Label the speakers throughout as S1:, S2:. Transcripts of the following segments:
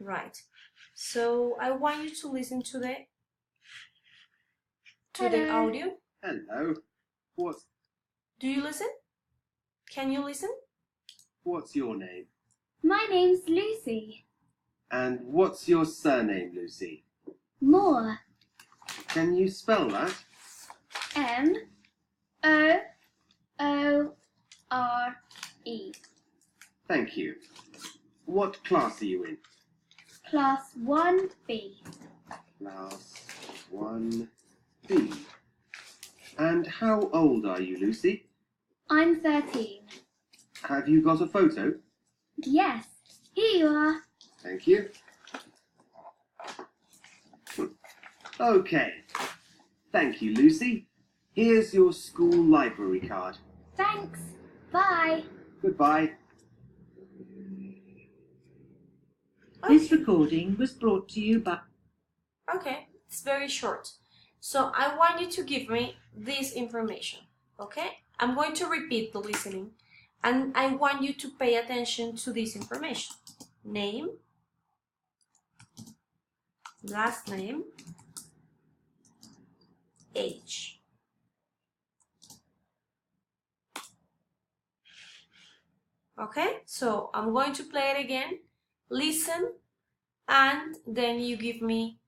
S1: Right. So I want you to listen to the
S2: Hello.
S1: audio.
S3: Hello.
S1: Do you listen? Can you listen?
S3: What's your name?
S2: My name's Lucy.
S3: And what's your surname, Lucy?
S2: Moore.
S3: Can you spell that?
S2: M-O-O-R-E.
S3: Thank you. What class are you in?
S2: Class 1B.
S3: Class 1B. And how old are you, Lucy?
S2: I'm 13.
S3: Have you got a photo?
S2: Yes, here you are.
S3: Thank you. Okay. Thank you, Lucy. Here's your school library card.
S2: Thanks. Bye.
S3: Goodbye.
S4: This recording was brought to you by...
S1: Okay, it's very short. So I want you to give me this information, okay? I'm going to repeat the listening and I want you to pay attention to this information. Name, last name, age. Okay, so I'm going to play it again. Listen, and then you give me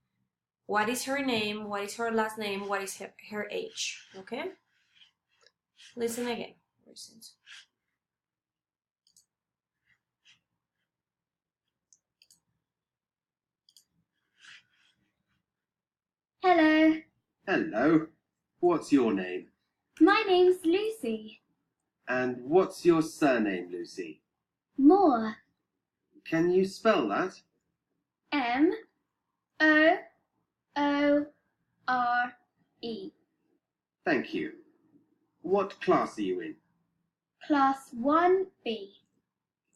S1: what is her name, what is her last name, what is her age. Okay? Listen again. Listen.
S2: Hello.
S3: Hello. What's your name?
S2: My name's Lucy.
S3: And what's your surname, Lucy?
S2: Moore.
S3: Can you spell that?
S2: M-O-O-R-E.
S3: Thank you. What class are you in?
S2: Class 1B.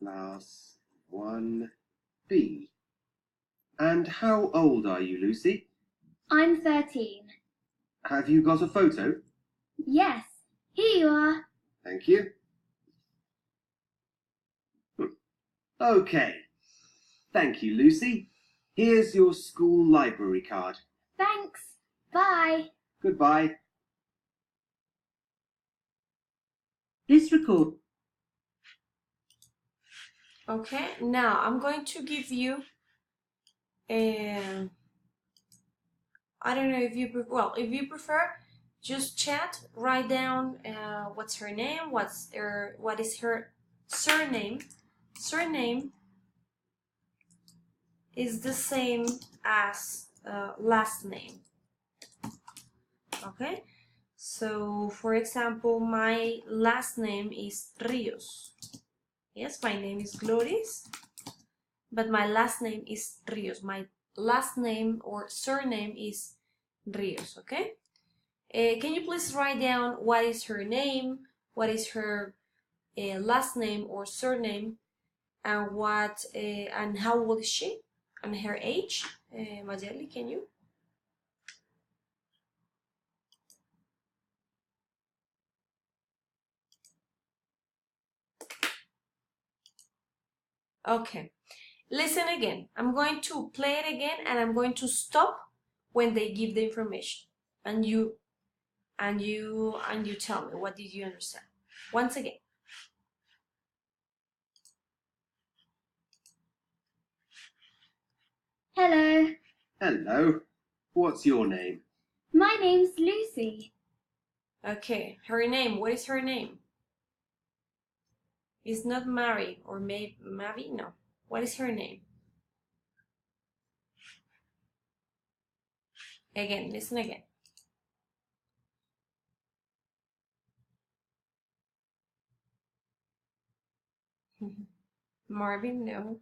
S3: Class 1B. And how old are you, Lucy?
S2: I'm 13.
S3: Have you got a photo?
S2: Yes, here you are.
S3: Thank you. Okay. Thank you, Lucy. Here's your school library card.
S2: Thanks. Bye.
S3: Goodbye.
S4: This record...
S1: Okay, now I'm going to give you I don't know if you prefer, well, if you prefer, just chat, write down what's her name, what is her surname. Surname is the same as last name. Okay, so for example, my last name is Rios. Yes, my name is Gloris, but my last name is Rios. My last name or surname is Rios, okay? Can you please write down what is her name, what is her last name or surname, and what and how old is she, and her age? Mayerly, can you? Okay, listen again. I'm going to play it again and I'm going to stop when they give the information, and you tell me what did you understand. Once again.
S2: Hello.
S3: Hello. What's your name?
S2: My name's Lucy.
S1: Okay, her name. What is her name? It's not Mary or maybe no. What is her name? Again, listen again. Marvin, no.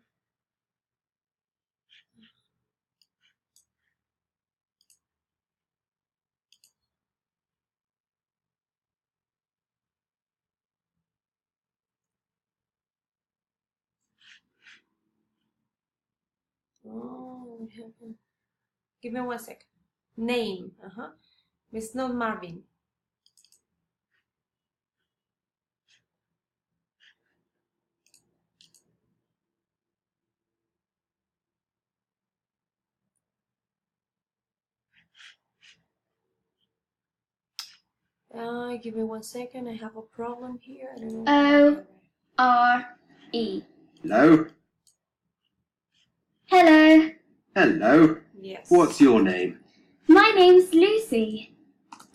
S1: Oh, give me 1 sec. Name. It's not Marvin. Give me 1 second. I have a problem here. I don't know.
S2: O-R-E.
S3: Hello?
S2: Hello.
S3: Hello.
S1: Yes.
S3: What's your name?
S2: My name's Lucy.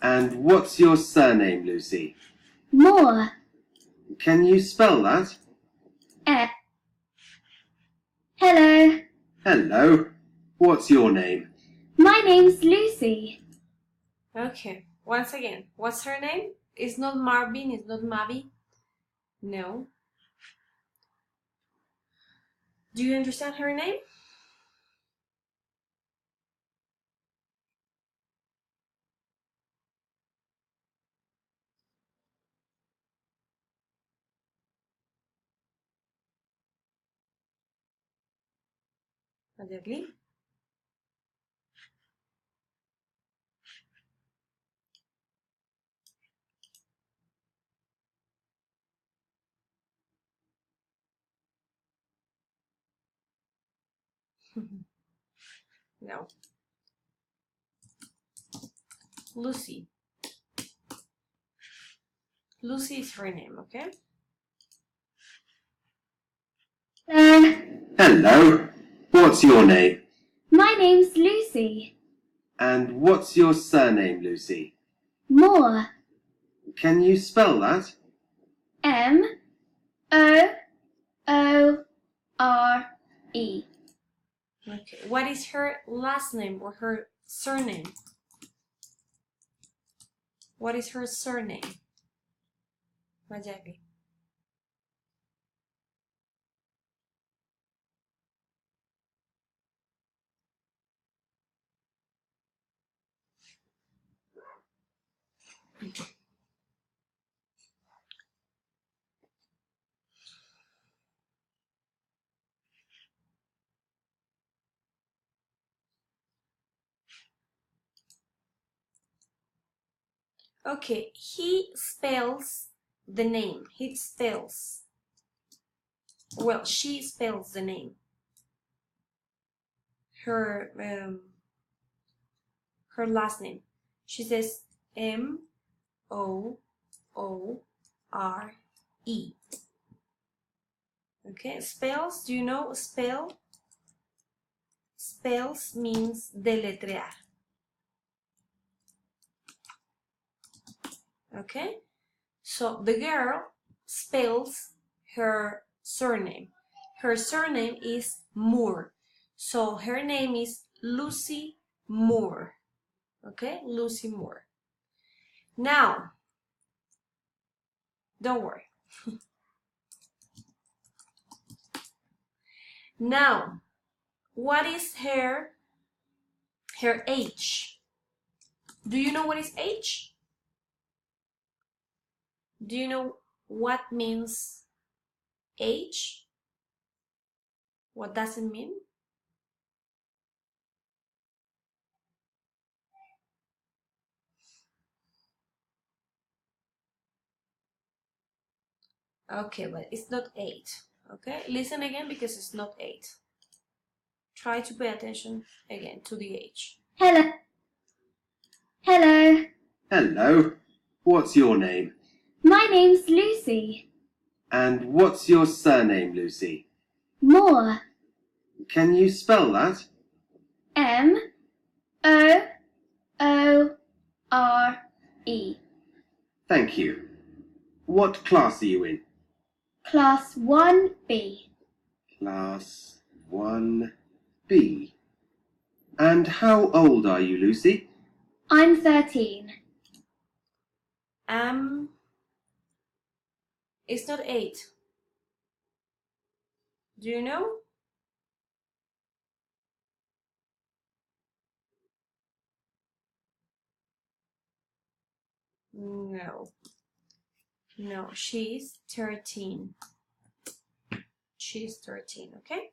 S3: And what's your surname, Lucy?
S2: Moore.
S3: Can you spell that?
S2: Hello.
S3: Hello. What's your name?
S2: My name's Lucy.
S1: Okay. Once again, what's her name? It's not Marvin. It's not Mavi. No. Do you understand her name? Mayerly? No. Lucy. Lucy is her name, okay?
S3: Hello. What's your name?
S2: My name's Lucy.
S3: And what's your surname, Lucy?
S2: Moore.
S3: Can you spell that?
S2: M-O-O-R-E.
S1: Okay. What is her last name or her surname? What is her surname? Mayerly. Okay, he spells the name. He spells. Well, she spells the name. Her last name. She says M-O-O-R-E. Okay, spells. Do you know spell? Spells means deletrear. Okay, so the girl spells her surname. Her surname is Moore. So her name is Lucy Moore. Okay, Lucy Moore. Now, don't worry. Now, what is her age? Do you know what is age? Do you know what means age? What does it mean? Okay, but it's not 8. Okay, listen again because it's not 8. Try to pay attention again to the age.
S2: Hello. Hello.
S3: Hello. What's your name?
S2: My name's Lucy.
S3: And what's your surname, Lucy?
S2: Moore.
S3: Can you spell that?
S2: M-O-O-R-E.
S3: Thank you. What class are you in?
S2: Class 1B.
S3: Class 1B. And how old are you, Lucy?
S2: I'm 13.
S1: It's not 8. Do you know? No. No, she's 13. She's 13, okay?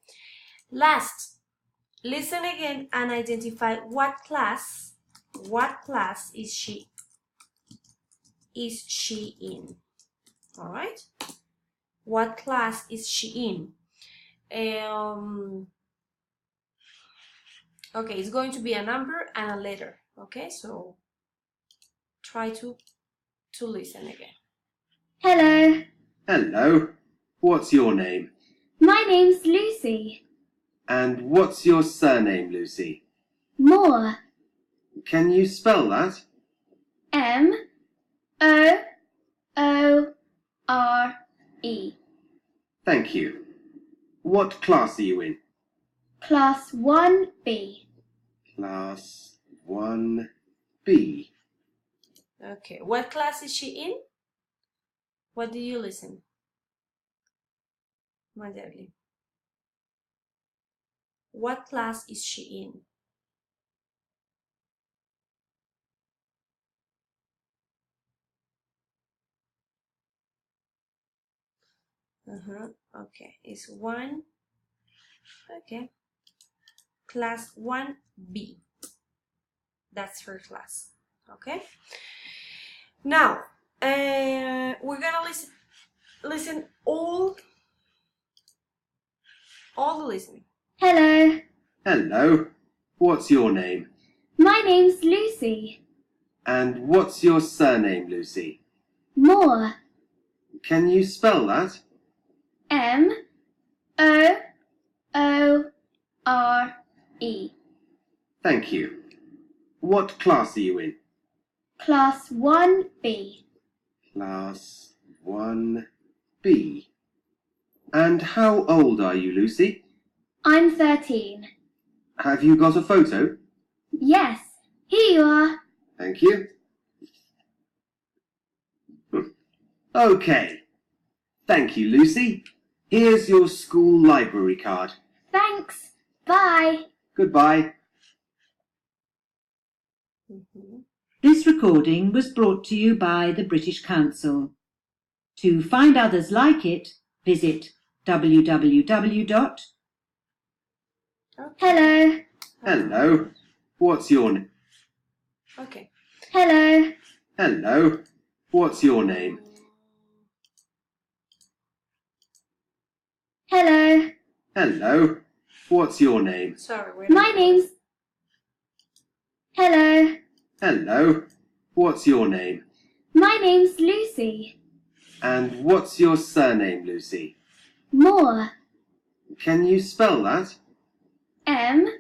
S1: Last, listen again and identify what class is she in. All right? What class is she in? Okay, it's going to be a number and a letter. Okay, so try to to listen again.
S2: Hello.
S3: Hello. What's your name?
S2: My name's Lucy.
S3: And what's your surname, Lucy?
S2: Moore.
S3: Can you spell that?
S2: M-O-O-R-E.
S3: Thank you. What class are you in?
S2: Class 1B.
S3: Class 1B.
S1: Okay, what class is she in? What do you listen? Mayerly. What class is she in? Okay, it's 1. Okay. Class 1B. That's her class. Okay. Now, we're gonna listen all the listening.
S2: Hello.
S3: Hello. What's your name?
S2: My name's Lucy.
S3: And what's your surname, Lucy?
S2: Moore.
S3: Can you spell that?
S2: M-O-O-R-E. Thank
S3: you. What class are you in?
S2: Class 1B.
S3: Class 1B. And how old are you, Lucy?
S2: I'm 13.
S3: Have you got a photo?
S2: Yes, here you are.
S3: Thank you. Okay. Thank you, Lucy. Here's your school library card.
S2: Thanks. Bye.
S3: Goodbye.
S4: This recording was brought to you by the British Council. To find others like it, visit www.
S2: Hello.
S3: Hello. What's your name?
S1: Okay.
S2: Hello.
S3: Hello. What's your name?
S2: Hello.
S3: Hello. What's your name?
S1: Sorry, wait.
S2: My name's... Hello.
S3: Hello. What's your name?
S2: My name's Lucy.
S3: And what's your surname, Lucy?
S2: Moore.
S3: Can you spell that?
S2: M-O-O-R-E.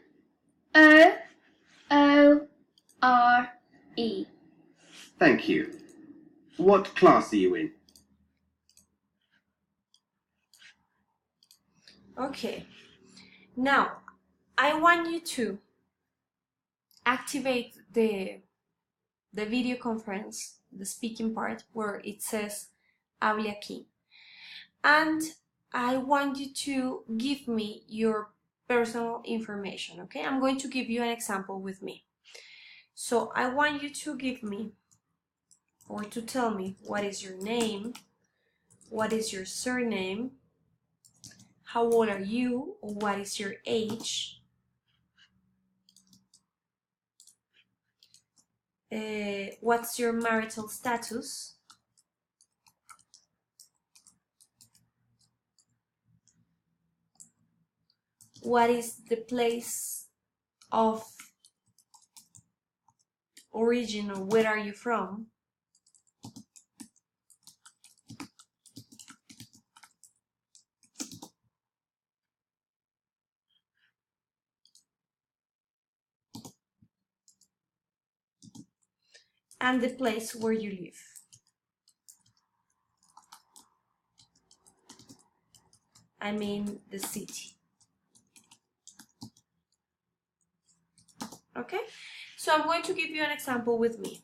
S3: Thank you. What class are you in?
S1: Okay. Now, I want you to activate the video conference, the speaking part, where it says hable aquí. And I want you to give me your personal information, okay? I'm going to give you an example with me. So I want you to give me, or to tell me, what is your name, what is your surname, how old are you, or what is your age, what's your marital status, what is the place of origin, or where are you from, and the place where you live. I mean the city. Okay, so I'm going to give you an example with me.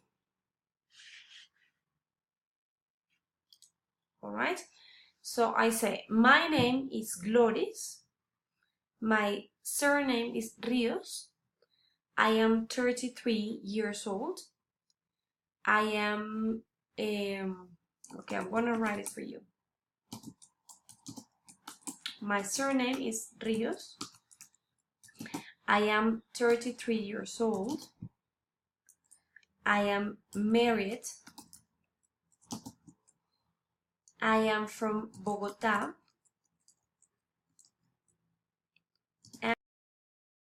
S1: All right, so I say, my name is Gloris, my surname is Rios, I am 33 years old, I am, okay, I'm gonna write it for you. My surname is Rios, I am 33 years old, I am married, I am from Bogota,